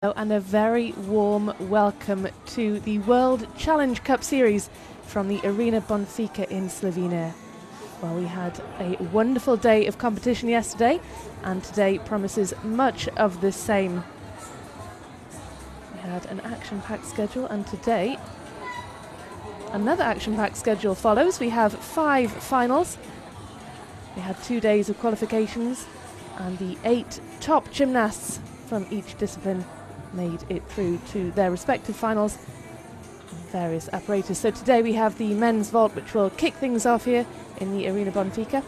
And a very warm welcome to the World Challenge Cup Series from the Arena Benfica in Slovenia. Well, we had a wonderful day of competition yesterday, and today promises much of the same. We had an action-packed schedule, and today another action-packed schedule follows. We have 5 finals. We had 2 days of qualifications, and the 8 top gymnasts from each discipline made it through to their respective finals, various apparatus. So today we have the men's vault, which will kick things off here in the Arena Benfica,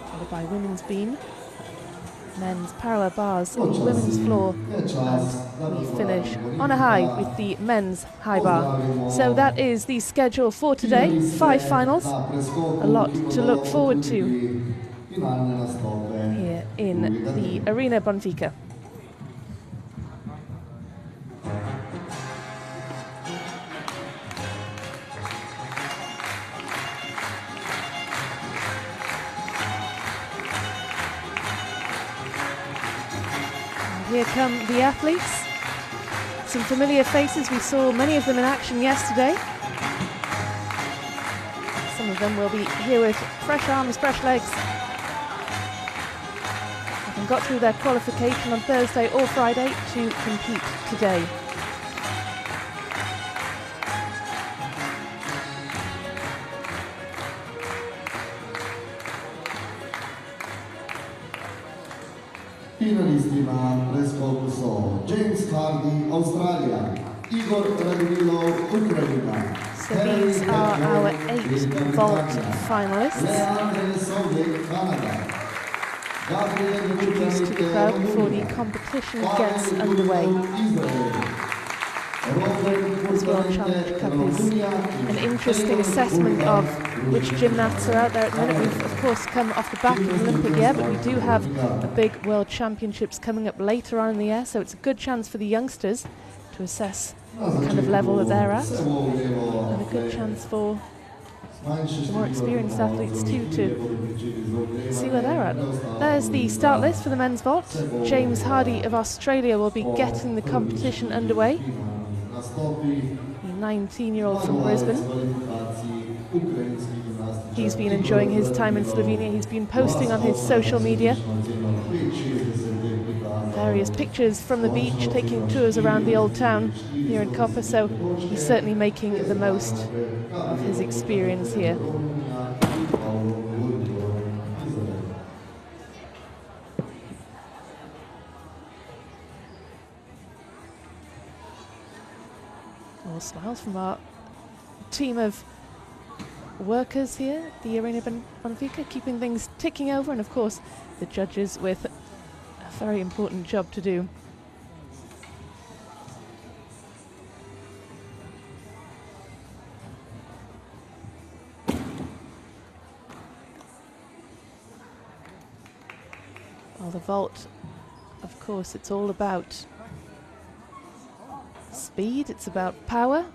followed by women's beam, men's parallel bars on the women's floor, and we finish on a high with the men's high bar. So that is the schedule for today. 5 finals, a lot to look forward to here in the Arena Benfica. Here come the athletes. Some familiar faces. We saw many of them in action yesterday. Some of them will be here with fresh arms, fresh legs. Having got through their qualification on Thursday or Friday to compete today. Finalisti na preskoku James Hardy, Australia, Igor Radimilo, Ukraine. So these are our 8 vault finalists. Introduced to the crowd before the competition gets underway. This World Challenge Cup is an interesting assessment of which gymnasts are out there at the minute. We've of course come off the back of the Olympic year, but we do have a big World Championships coming up later on in the year, so it's a good chance for the youngsters to assess the kind of level that they're at, and a good chance for the more experienced athletes too to see where they're at. There's the start list for the men's vault. James Hardy of Australia will be getting the competition underway. The 19-year-old from Brisbane. He's been enjoying his time in Slovenia. He's been posting on his social media various pictures from the beach, taking tours around the old town here in Koper, so he's certainly making the most of his experience here. All smiles from our team of workers here at the Arena Benfica, keeping things ticking over, and of course the judges with a very important job to do. Well, the vault, of course, it's all about speed, it's about power.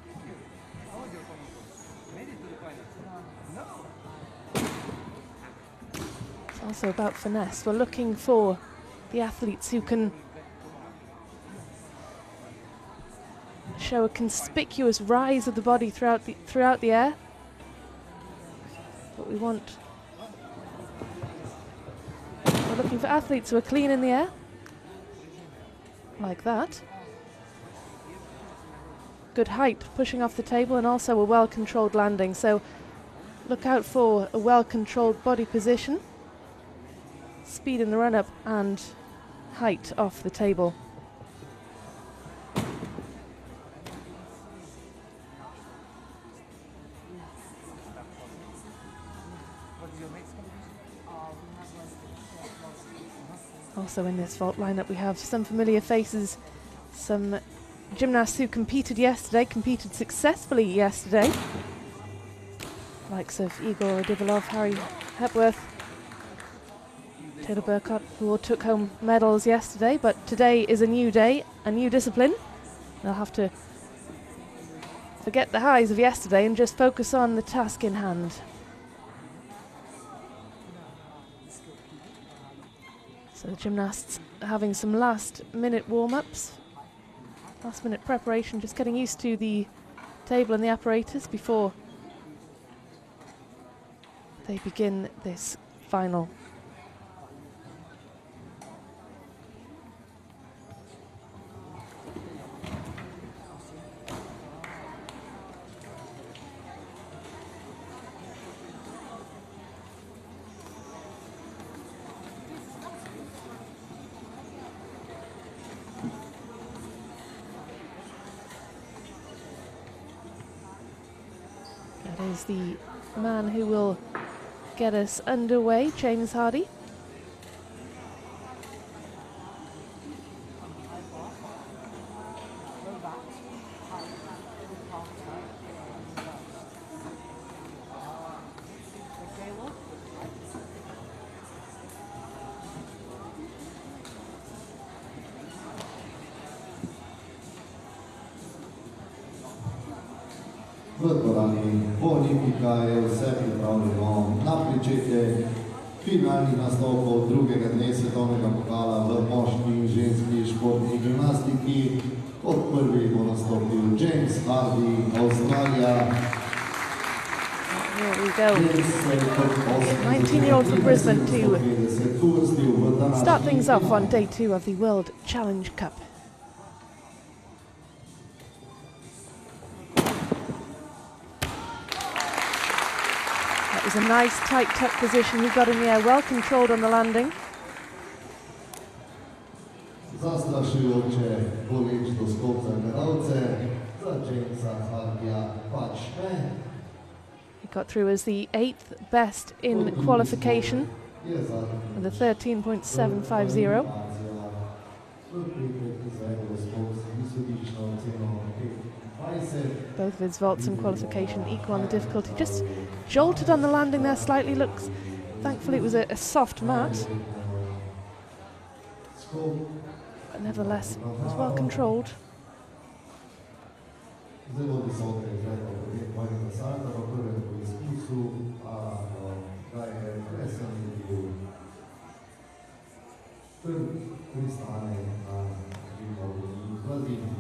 It's also about finesse. We're looking for the athletes who can show a conspicuous rise of the body throughout the air. But we're looking for athletes who are clean in the air, like that. Good height, pushing off the table, and also a well-controlled landing. So look out for a well-controlled body position, speed in the run-up, and height off the table. Also in this vault lineup we have some familiar faces, some gymnasts who competed successfully yesterday. Likes of Igor Radimilo, Harry Hepworth, Taylor Burkott, who all took home medals yesterday, but today is a new day, a new discipline. They'll have to forget the highs of yesterday and just focus on the task in hand. So the gymnasts having some last-minute warm-ups, last-minute preparation, just getting used to the table and the apparatus before they begin this final. That is the man who will get us underway, James Hardy. Dvorani Olimpika je vse pripravljeno na pričetje finalnih nastopov drugega dne svetovnega pokala v moški in ženski športni gimnastiki. Kot prvi bo nastopil James Hardy, Avstralija. Here we go. 19-year-old from Brisbane to start things off on day 2 of the World Challenge Cup. That was a nice tight tuck position he got in the air, well controlled on the landing. Zastrašujoče bolečno skok za gledalce, za Jamesa Hardyja pač ne. He got through as the 8th best in qualification with a 13.750. Both of his vaults in qualification equal on the difficulty. Just jolted on the landing there slightly. Looks, thankfully it was a soft mat. But nevertheless, it was well controlled. Zelo visoke izvedbe potem mojega salta v prvem poizkusu, a da je presenetljiv. Pristane na dvigovni gladini.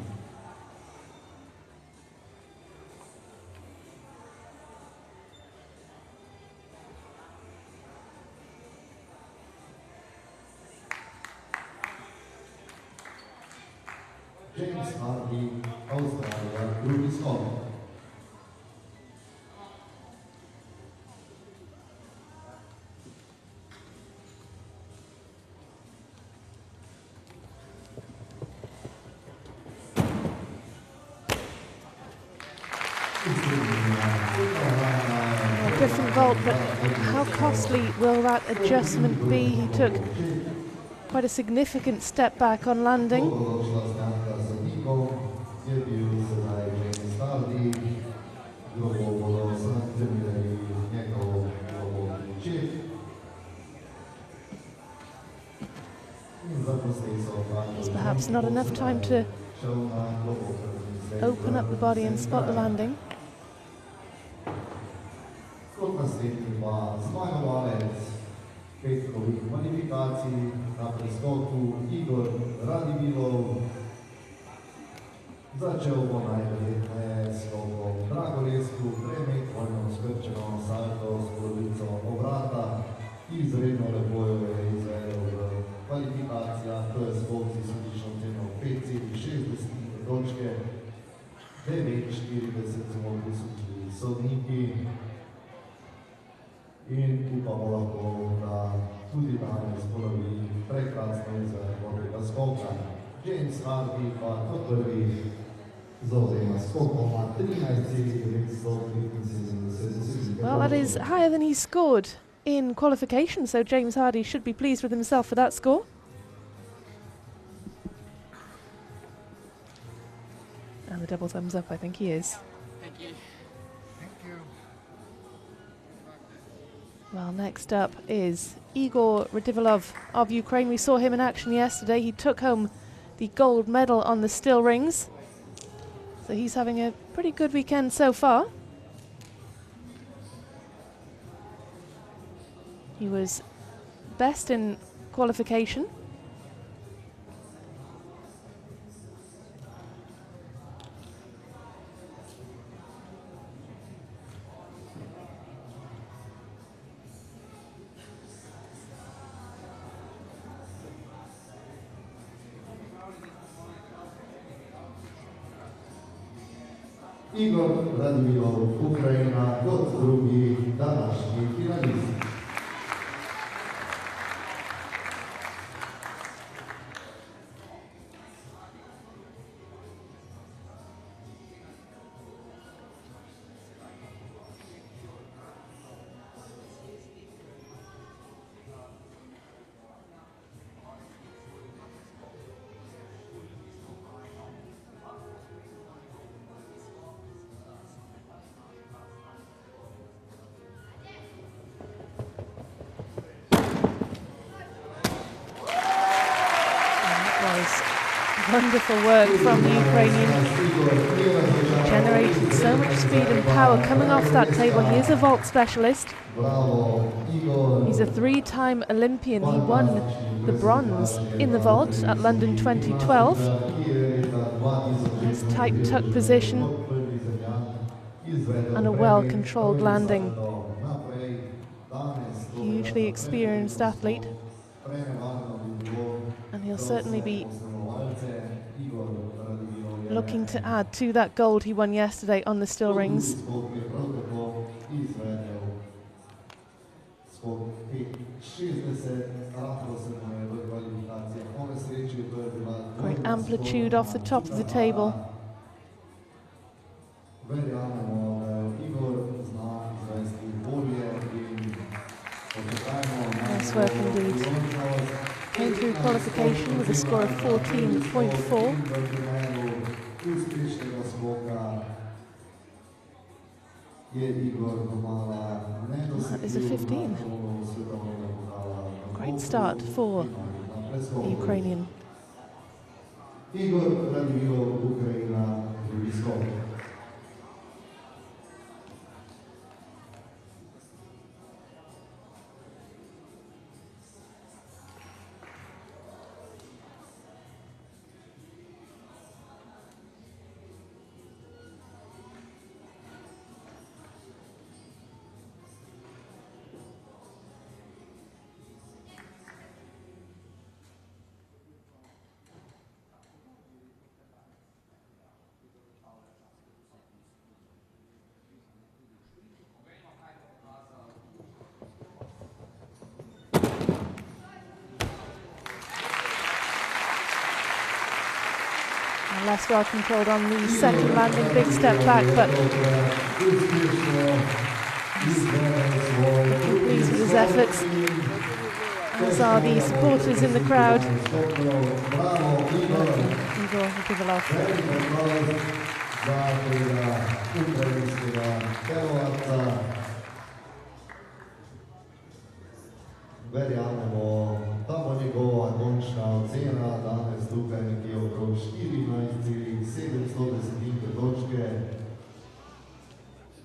James Hardy, Avstralija, drugi skok. A different vault, but how costly will that adjustment be? He took quite a significant step back on landing. There's perhaps not enough time to open up the body and spot the landing. Petkovih kvalifikacij na preskoku Igor Radimilov. Začel bo najverjetneje s skokom Dragolesku, premijno skrčeno salto s polovico obrata. Izredno lepo jo je izvedel v kvalifikacijah, to je skok z izhodiščno ceno 5,60 točke. 9,40 so mu prisodili sodniki. In upamo lahko, da tudi danes ponovi prekrasno izvedbo tega skoka. James Hardy pa kot prvi zauzema skokoma 13,975. Well, that is higher than he scored in qualification, so James Hardy should be pleased with himself for that score. And the double thumbs up, I think he is. Thank you. Thank you. Well, next up is Igor Radimilov of Ukraine. We saw him in action yesterday. He took home the gold medal on the still rings. So he's having a pretty good weekend so far. He was best in qualification. Igor Radimilov, Ukrajina, kot drugi današnji finalist. Wonderful work from the Ukrainian. Generated so much speed and power coming off that table. He is a vault specialist. He's a three-time Olympian. He won the bronze in the vault at London 2012. Nice tight tuck position and a well-controlled landing. Hugely experienced athlete. And he'll certainly be looking to add to that gold he won yesterday on the still rings. Great amplitude off the top of the table. Nice work indeed. Came through qualification with a score of 14.4. That is a 15. Great start for the Ukrainian. Less well controlled on the second landing, big step back, but pleased with his efforts, as are the supporters in the crowd. Igor Radimilov. Da bo njegova končna ocena danes tukaj nekje okrog 14,7 točke.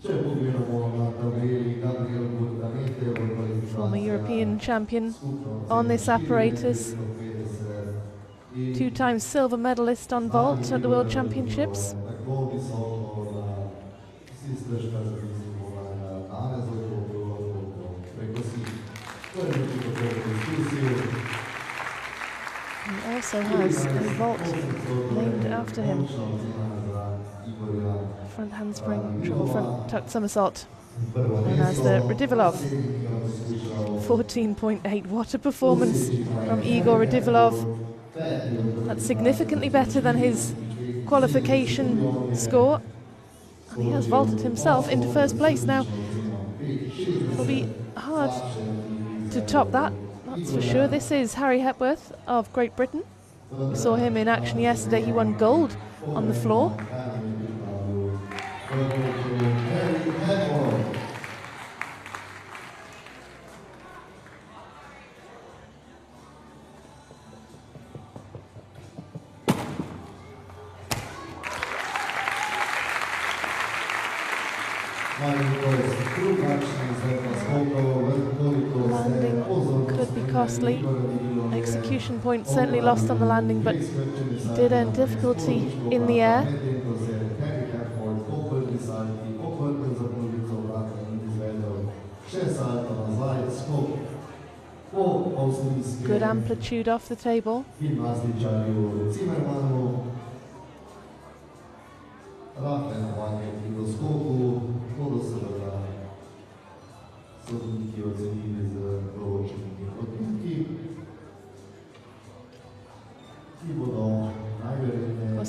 Če pogledamo na tabeli, Gabriel Burdanete v kvalifikaciji. Former European champion on this apparatus. Two-time silver medalist on vault at the World Championships. Tako visoko, da vsi stežka zamislimo, da danes bo preko si. He also has a vault named after him. Front handspring, triple front tucked somersault, known as the Radimilov. 14.8. What a performance from Igor Radimilov. That's significantly better than his qualification score. And he has vaulted himself into first place now. It'll be hard to top that, that's for sure. This is Harry Hepworth of Great Britain. We saw him in action yesterday. He won gold on the floor. Landing could be costly. Execution point certainly lost on the landing, but he did earn difficulty in the air. Good amplitude off the table.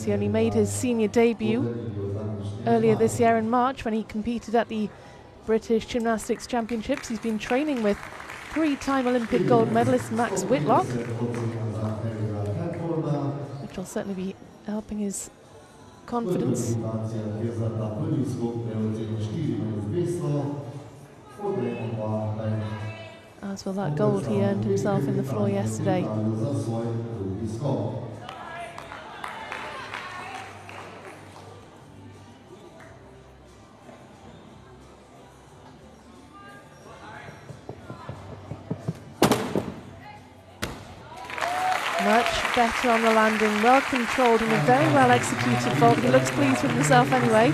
course, he only made his senior debut earlier this year in March when he competed at the British Gymnastics Championships. He's been training with three-time Olympic gold medalist Max Whitlock, which will certainly be helping his confidence. As for that gold he earned himself in the floor yesterday. Much better on the landing, well controlled and a very well executed vault. He looks pleased with himself anyway.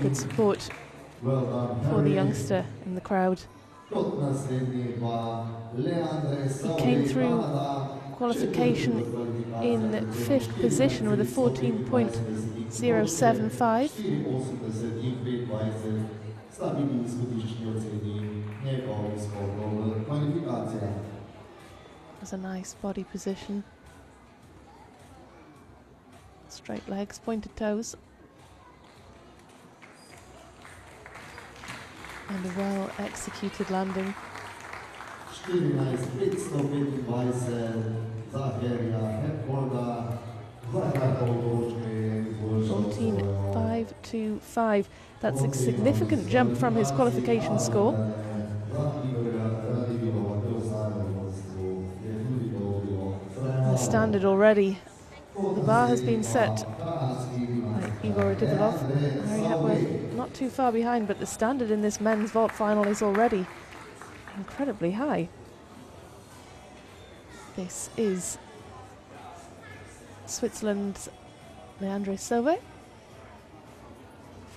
Good support for the youngster in the crowd. He came through qualification in 5th position with a 14.075. That's a nice body position. Straight legs, pointed toes. And a well executed landing. 14.525. That's a significant jump from his qualification score. The standard already. The bar has been set by Igor Divilov. Harry Hepworth not too far behind, but the standard in this men's vault final is already incredibly high. This is Switzerland's Leandre Sauvé,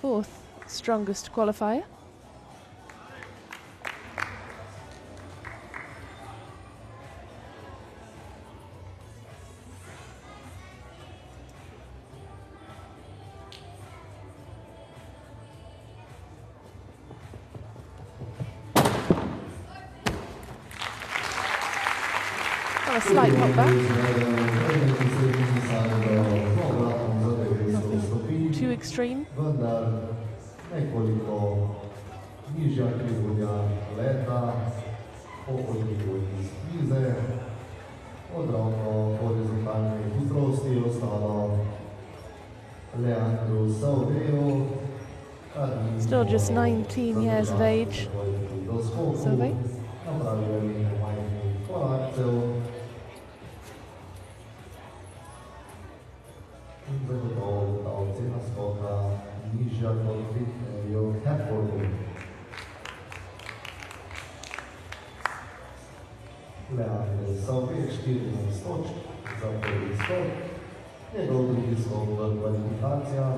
4th strongest qualifier. A slight hop back. Nothing too extreme. Still just 19 years of age. Sauvé. Njegov drugi skok v kvalifikacijah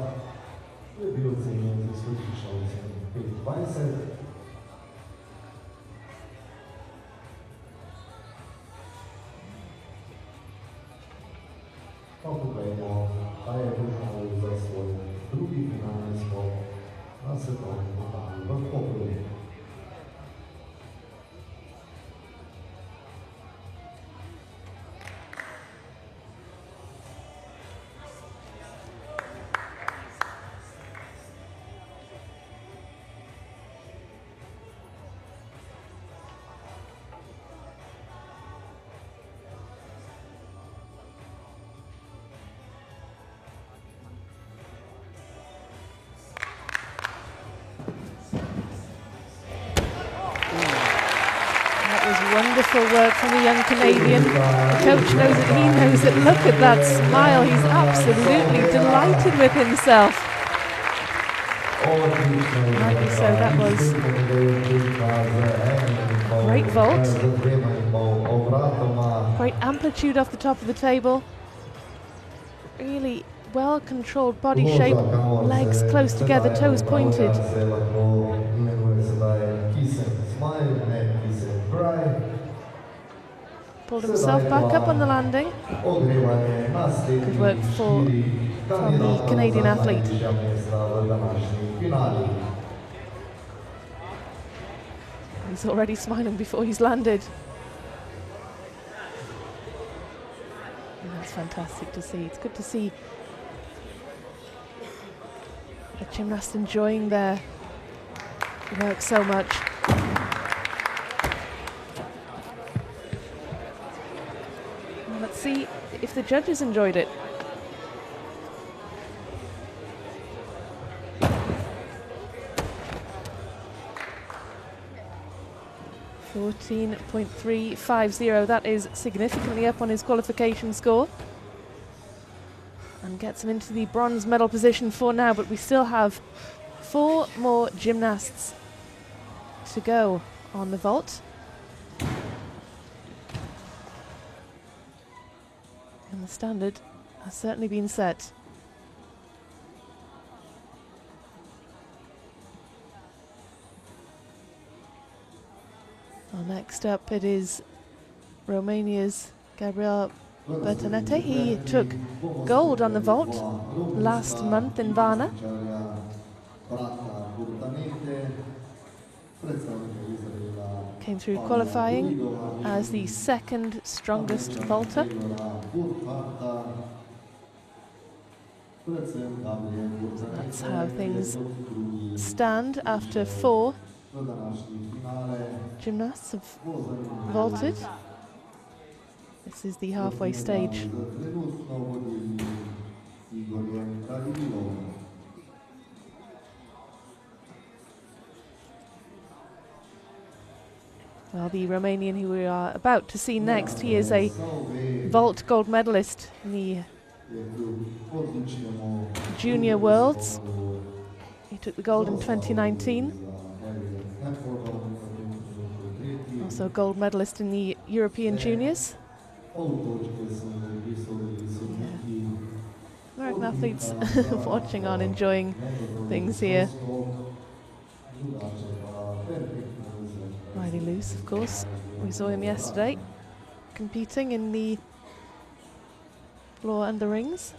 je bil ocenjen z izhodiščno oceno 25. Pa poglejmo, kaj je prišel za svoj drugi finalni skok na svetovnem pokalu v Koperu. Wonderful work from the young Canadian. The coach knows it, he knows it. Look at that smile, he's absolutely delighted with himself. Rightly so, that was great vault. Great amplitude off the top of the table. Really well controlled body shape, legs close together, toes pointed. Pulled himself back up on the landing. Good work from the Canadian athlete. He's already smiling before he's landed. And that's fantastic to see. It's good to see a gymnast enjoying their work so much. Well, let's see if the judges enjoyed it. 14.350, that is significantly up on his qualification score. And gets him into the bronze medal position for now, but we still have 4 more gymnasts to go on the vault. And the standard has certainly been set. Well, next up it is Romania's Gabriel Bertonete. He took gold on the vault last month in Varna. Came through qualifying as the second strongest vaulter. That's how things stand after 4 gymnasts have vaulted. This is the halfway stage. Well, the Romanian who we are about to see next, he is a vault gold medalist in the Junior Worlds. He took the gold in 2019. Also a gold medalist in the European Juniors. American athletes watching on, enjoying things here. Riley Luce, of course. We saw him yesterday competing in the floor and the rings.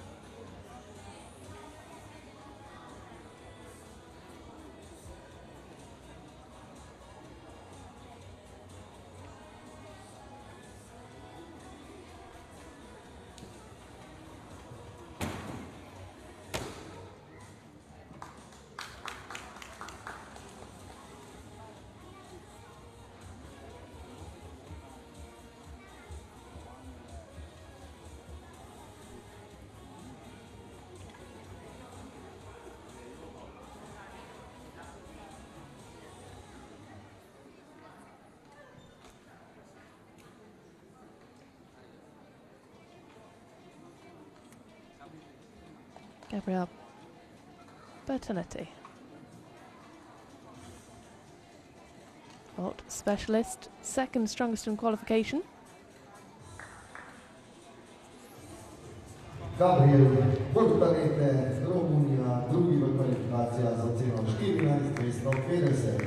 Gabriel Bertonete, vault specialist, second strongest in qualification. Gabriel Bertonete, Rumunia, drugi w kwalifikacjach z oceną 14,250.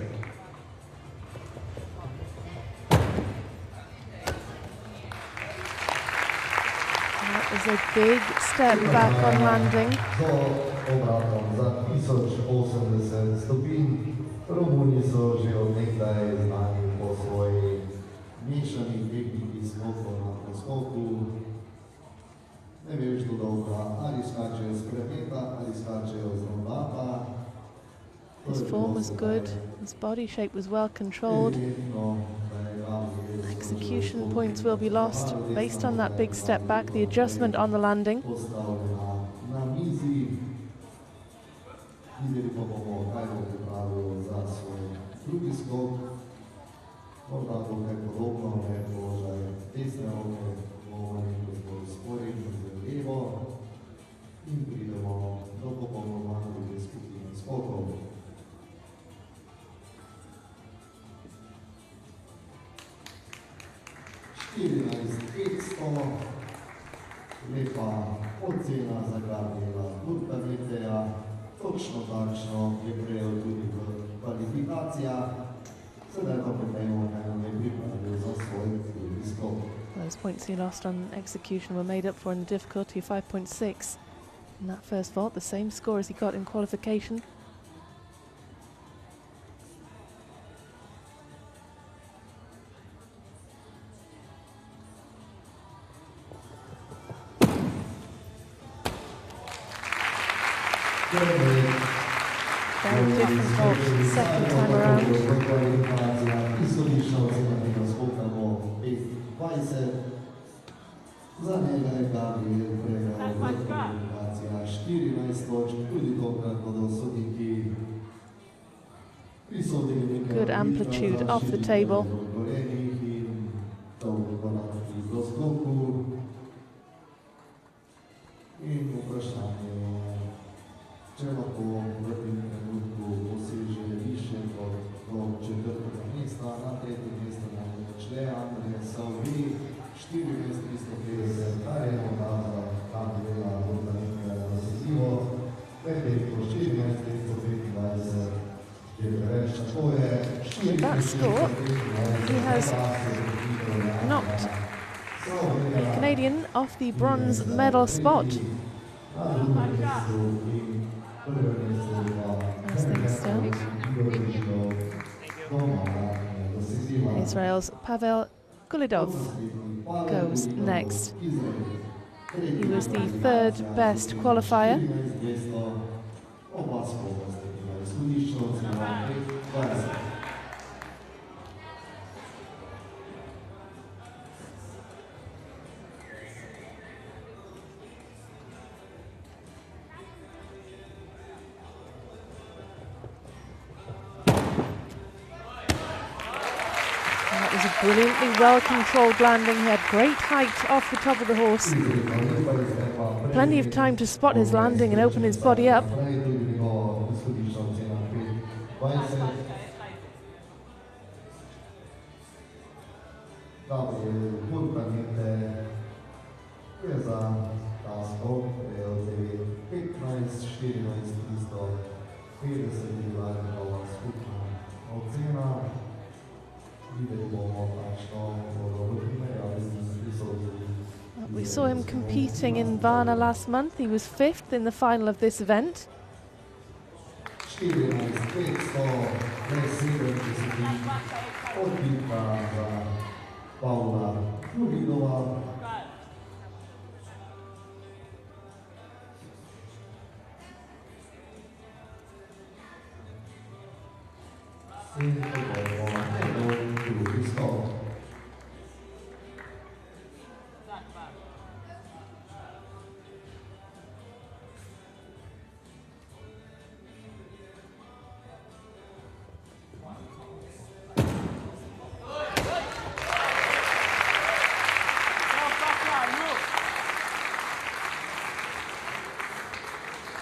That is a big step back on landing. Z obratą za 1080 stopni. Rumuni są že od nekdaj znani po svojej mešani tehniki skokov na preskoku. Ne veš do dolga, ali skačejo z premeta, ali skačejo z rovnata. His form was good, his body shape was well controlled. Execution points will be lost based on that big step back, the adjustment on the landing. Lepa ocena za Gabriela Bertoneteja, točno takšno je prejel tudi v kvalifikacijah, sedaj pa poglejmo, kaj nam je pripravil za svoj drugi skok. Those points he lost on execution were made up for in the difficulty of 5.6 in that first vault, the same score as he got in qualification. Very different vault second time around. Za njega je Gabriel prejel v kvalifikacijah 14 točk, tudi tokrat bodo sodniki prisodili nekaj Good amplitude off the table. gorenih in dolgo ponavljati do skoku. In vprašanje je, če lahko v tem trenutku poseže više kot do četrtega mesta, na tretjem mestu namreč Andrej Salvi, 4.350, kar je morda za Gabriela morda nekaj razsledljivo, medtem ko 14.325 je preveč, tako je 4.325. He has knocked the Canadian off the bronze medal spot. As things stand, Israel's Pavel Gulidov goes next. He was the third best qualifier. A brilliantly well-controlled landing. He had great height off the top of the horse. Plenty of time to spot his landing and open his body up. We saw him competing in Varna last month. He was fifth in the final of this event.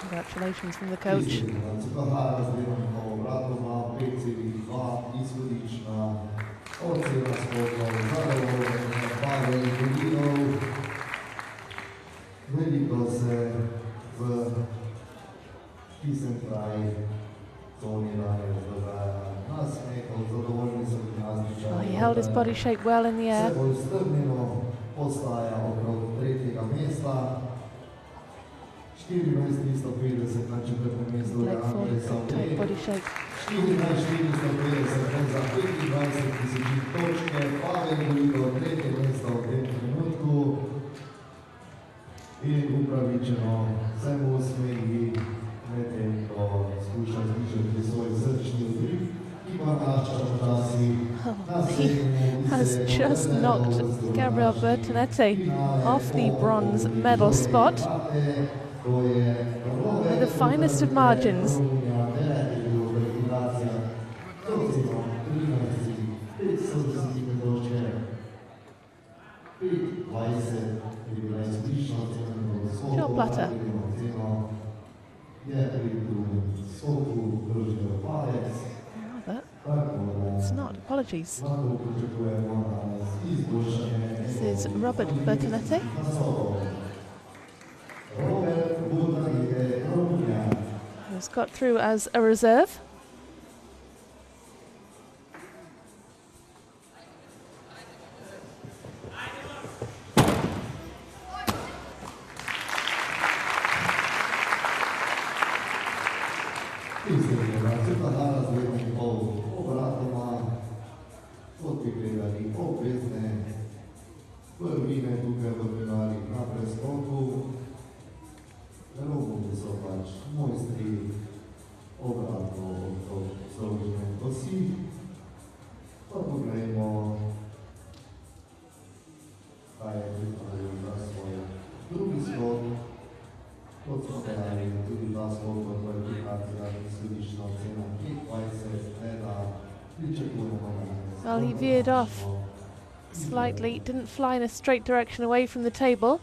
Congratulations from the coach. Well, he held his body shape well in the air. Leg forward, tight body shape. He has just knocked Gabriel Bertonetti off the bronze medal spot with the finest of margins. Short platter. It's not. Apologies. This is Robert Bertonetti. Who's got through as a reserve. Zelo bom so pač mojstri za skok v kvalifikacijah izhodiščna ocena 5:20, ne da pričakujemo danes. Well, he veered off slightly, didn't fly in a straight direction away from the table.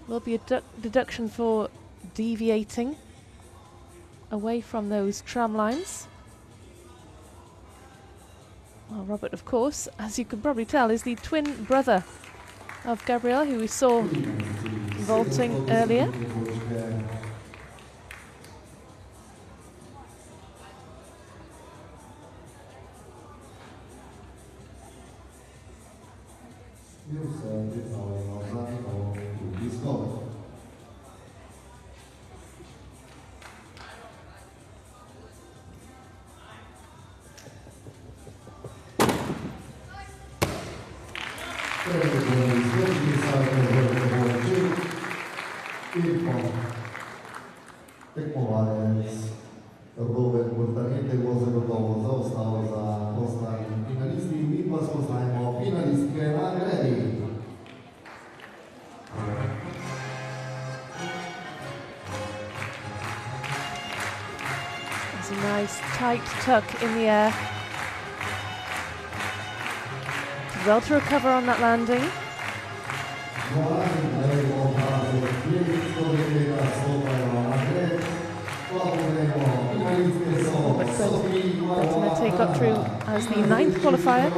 Will be a deduction for deviating away from those tram lines. Well, Robert, of course, as you can probably tell, is the twin brother of Gabriel, who we saw vaulting earlier. Tekmovalec Robert Burtanete bo zagotovo zaostal za ostalimi finalisti. Mi pa spoznajmo finalistke na gredi. There's a nice tight tuck in the air. Did well to recover on that landing. Burtanete got through as the 9th qualifier.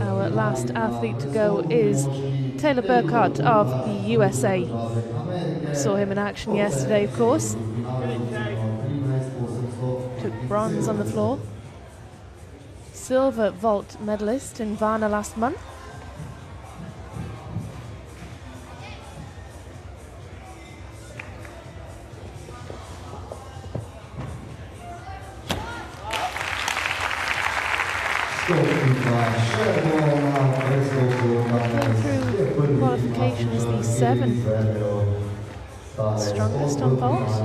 Our last athlete to go is Taylor Burkhart of the USA. Saw him in action yesterday, of course. Took bronze on the floor. Silver vault medalist in Varna last month. Through qualifications, the 7th strongest on vault.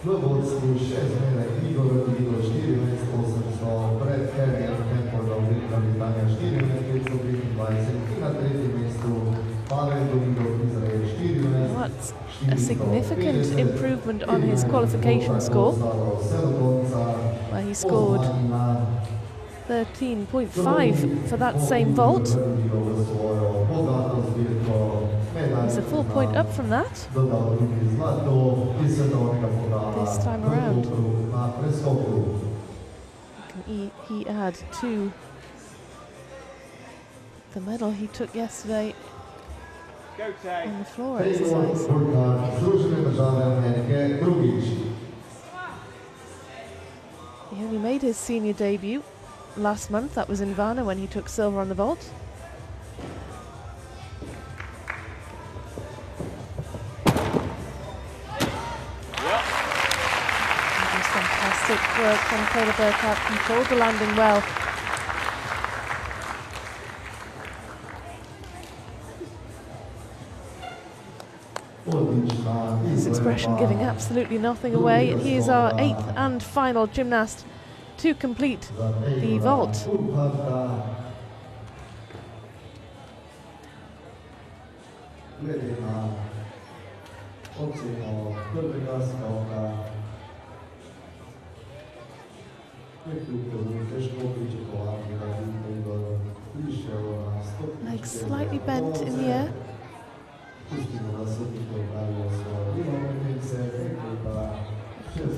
V vodstvu še zmeraj Igor Rodrigo 14:800, pred Herjem Tempordom Velika Britanija 14:525 in na tretjem mestu Pavel Domingov Izrael 14:525. What's a significant improvement on his qualification score, where he scored 13.5 for that same vault. He's a full point up from that this time around. He add to the medal he took yesterday on the floor exercise. He only made his senior debut last month. That was in Varna when he took silver on the vault. Fantastic work from Taylor Burkhart, controlled the landing well. His expression giving absolutely nothing away. He is our 8th and final gymnast to complete the vault. Legs slightly bent in the air.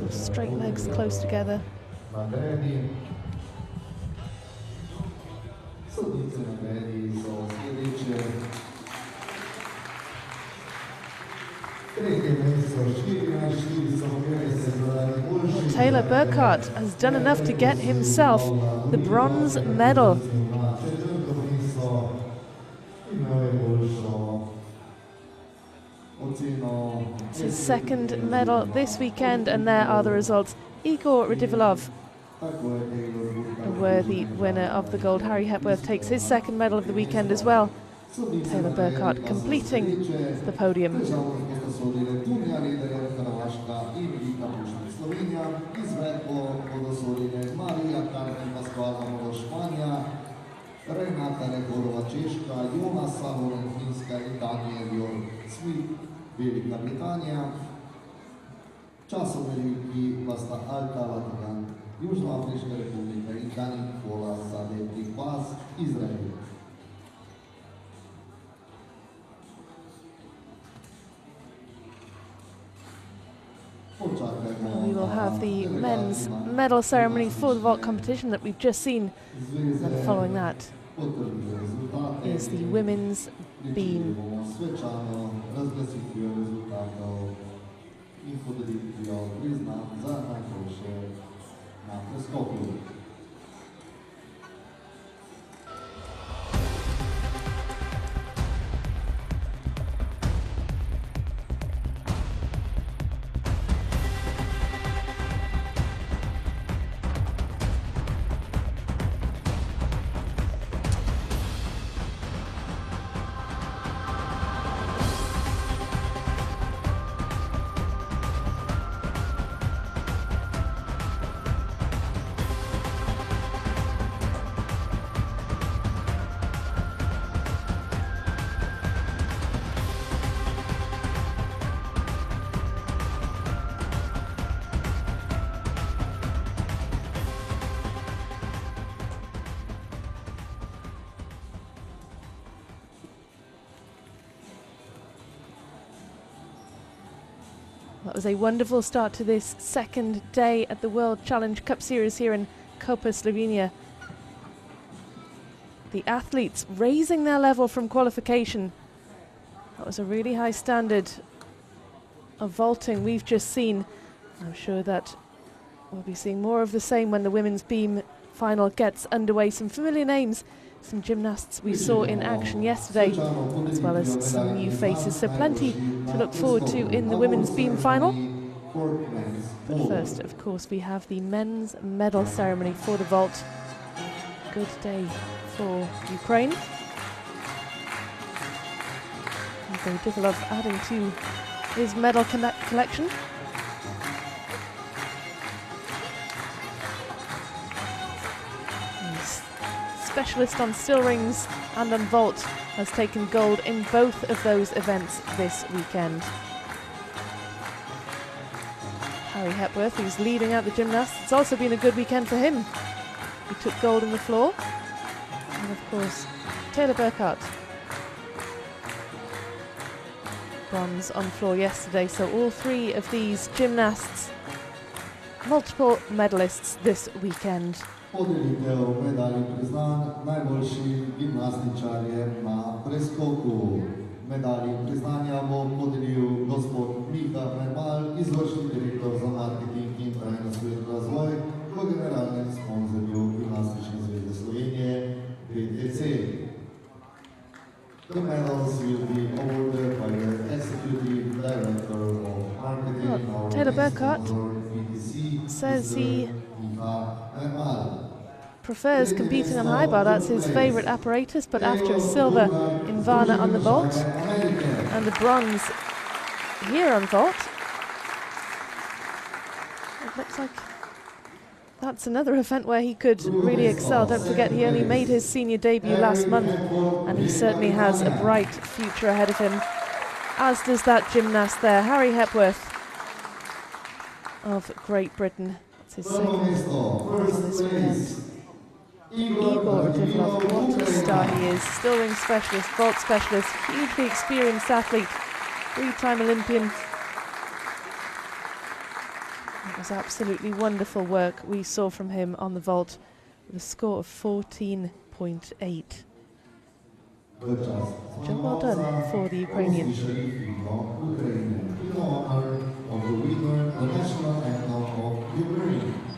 Straight legs close together. Well, Taylor Burkhart has done enough to get himself the bronze medal. It's his second medal this weekend, and there are the results. Igor Radivillov, a worthy winner of the gold. Harry Hepworth takes his second medal of the weekend as well. Taylor Burkhart completing the podium. Renata Rekorova Češka, Jonas Savoren Finska in Daniel Jorn Smith Velika Britanija. Časomjeriki pa sta Alka Vatikan, Južnoafriška republika in Dani Kola Sadek Bas Izrael. We will have the men's medal ceremony for the vault competition that we've just seen, and following that is the women's beam. That was a wonderful start to this second day at the World Challenge Cup Series here in Koper, Slovenia. The athletes raising their level from qualification. That was a really high standard of vaulting we've just seen. I'm sure that we'll be seeing more of the same when the women's beam final gets underway. Some familiar names, some gymnasts we saw in action yesterday, as well as some new faces. So plenty to look forward to in the women's beam final. But first, of course, we have the men's medal ceremony for the vault. Good day for Ukraine. Igor Radivillov adding to his medal collection. Specialist on still rings and on vault has taken gold in both of those events this weekend. Harry Hepworth, who's leading out the gymnasts, it's also been a good weekend for him. He took gold on the floor. And of course, Taylor Burkhart, bronze on floor yesterday. So all three of these gymnasts, multiple medalists this weekend. Podelitev medalj priznanj najboljšim gimnastičarjem na preskoku. Medalj priznanja bo podelil gospod Miha Mermal, izvršni direktor za marketing in trajnostni razvoj v generalnem sponzorju Gimnastične zveze Slovenije BTC. The medals will be awarded by the Executive Director of Marketing. Taylor Burkhart says he prefers competing on high bar. That's his favourite apparatus, but after a silver in Varna on the vault and the bronze here on vault, it looks like that's another event where he could really excel. Don't forget, he only made his senior debut last month, and he certainly has a bright future ahead of him, as does that gymnast there, Harry Hepworth of Great Britain. It's his second medal this weekend. Igor Radivillov, what a star he is. Still ring specialist, vault specialist, hugely experienced athlete, three-time Olympian. It was absolutely wonderful work we saw from him on the vault with a score of 14.8. Job well done for the Ukrainian. in honor of the winner, the national anthem of Ukraine.